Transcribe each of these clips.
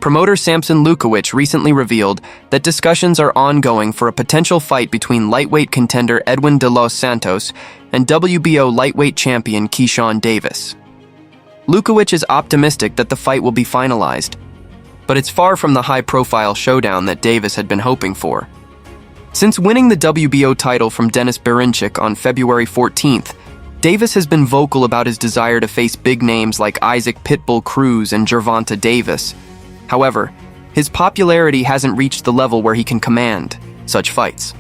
Promoter Samson Lukowich recently revealed that discussions are ongoing for a potential fight between lightweight contender Edwin de los Santos and WBO lightweight champion Keyshawn Davis. Lukowich is optimistic that the fight will be finalized, but it's far from the high-profile showdown that Davis had been hoping for. Since winning the WBO title from Denis Berinchik on February 14th, Davis has been vocal about his desire to face big names like Isaac Pitbull Cruz and Gervonta Davis. However, his popularity hasn't reached the level where he can command such fights.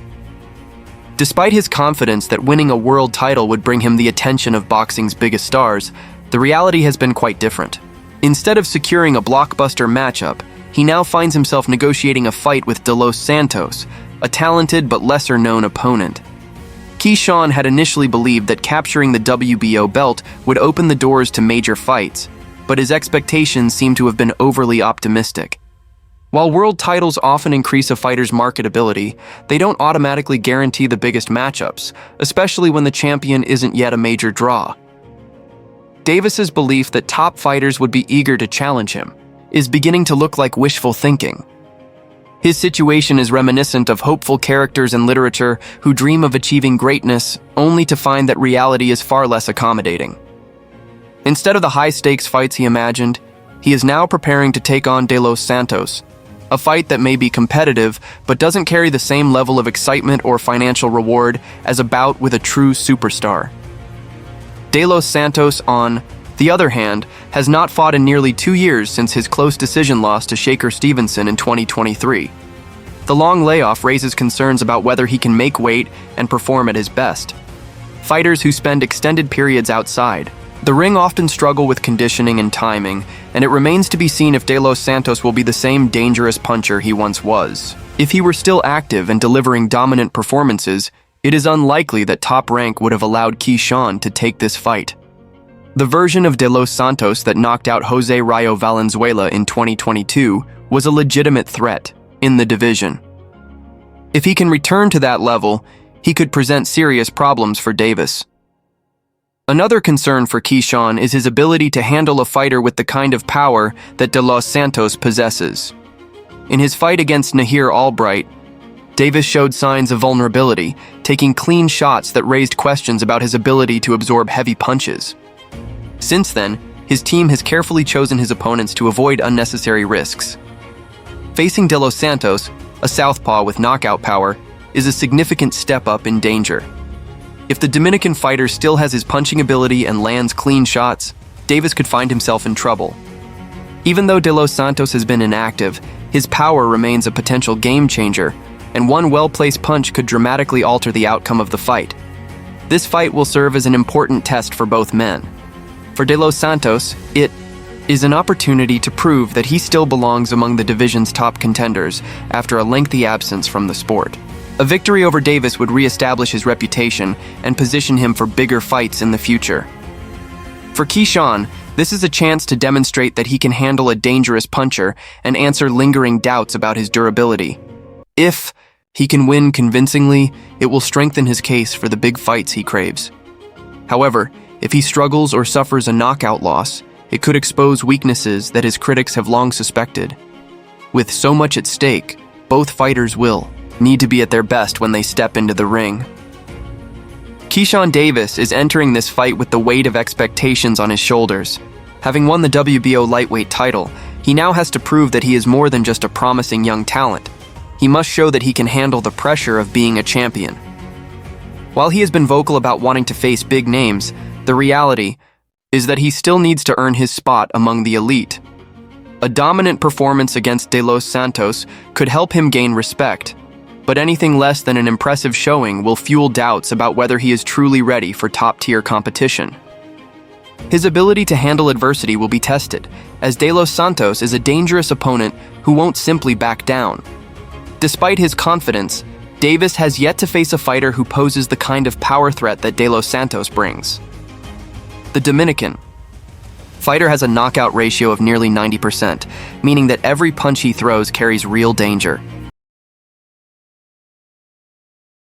Despite his confidence that winning a world title would bring him the attention of boxing's biggest stars, the reality has been quite different. Instead of securing a blockbuster matchup, he now finds himself negotiating a fight with de los Santos, a talented but lesser-known opponent. Keyshawn had initially believed that capturing the WBO belt would open the doors to major fights, but his expectations seem to have been overly optimistic. While world titles often increase a fighter's marketability, they don't automatically guarantee the biggest matchups, especially when the champion isn't yet a major draw. Davis's belief that top fighters would be eager to challenge him is beginning to look like wishful thinking. His situation is reminiscent of hopeful characters in literature who dream of achieving greatness only to find that reality is far less accommodating. Instead of the high-stakes fights he imagined, he is now preparing to take on de los Santos, a fight that may be competitive but doesn't carry the same level of excitement or financial reward as a bout with a true superstar. De los Santos, on the other hand, has not fought in nearly 2 years since his close decision loss to Shakur Stevenson in 2023. The long layoff raises concerns about whether he can make weight and perform at his best. Fighters who spend extended periods outside the ring often struggle with conditioning and timing, and it remains to be seen if De Los Santos will be the same dangerous puncher he once was. If he were still active and delivering dominant performances, it is unlikely that Top Rank would have allowed Keyshawn to take this fight. The version of De Los Santos that knocked out Jose Rayo Valenzuela in 2022 was a legitimate threat in the division. If he can return to that level, he could present serious problems for Davis. Another concern for Keyshawn is his ability to handle a fighter with the kind of power that De Los Santos possesses. In his fight against Nahir Albright, Davis showed signs of vulnerability, taking clean shots that raised questions about his ability to absorb heavy punches. Since then, his team has carefully chosen his opponents to avoid unnecessary risks. Facing De Los Santos, a southpaw with knockout power, is a significant step up in danger. If the Dominican fighter still has his punching ability and lands clean shots, Davis could find himself in trouble. Even though De Los Santos has been inactive, his power remains a potential game changer, and one well-placed punch could dramatically alter the outcome of the fight. This fight will serve as an important test for both men. For De Los Santos, it is an opportunity to prove that he still belongs among the division's top contenders after a lengthy absence from the sport. A victory over Davis would re-establish his reputation and position him for bigger fights in the future. For Keyshawn, this is a chance to demonstrate that he can handle a dangerous puncher and answer lingering doubts about his durability. If he can win convincingly, it will strengthen his case for the big fights he craves. However, if he struggles or suffers a knockout loss, it could expose weaknesses that his critics have long suspected. With so much at stake, both fighters will need to be at their best when they step into the ring. Keyshawn Davis is entering this fight with the weight of expectations on his shoulders. Having won the WBO lightweight title, he now has to prove that he is more than just a promising young talent. He must show that he can handle the pressure of being a champion. While he has been vocal about wanting to face big names, the reality is that he still needs to earn his spot among the elite. A dominant performance against De Los Santos could help him gain respect, but anything less than an impressive showing will fuel doubts about whether he is truly ready for top-tier competition. His ability to handle adversity will be tested, as De Los Santos is a dangerous opponent who won't simply back down. Despite his confidence, Davis has yet to face a fighter who poses the kind of power threat that De Los Santos brings. The Dominican fighter has a knockout ratio of nearly 90%, meaning that every punch he throws carries real danger.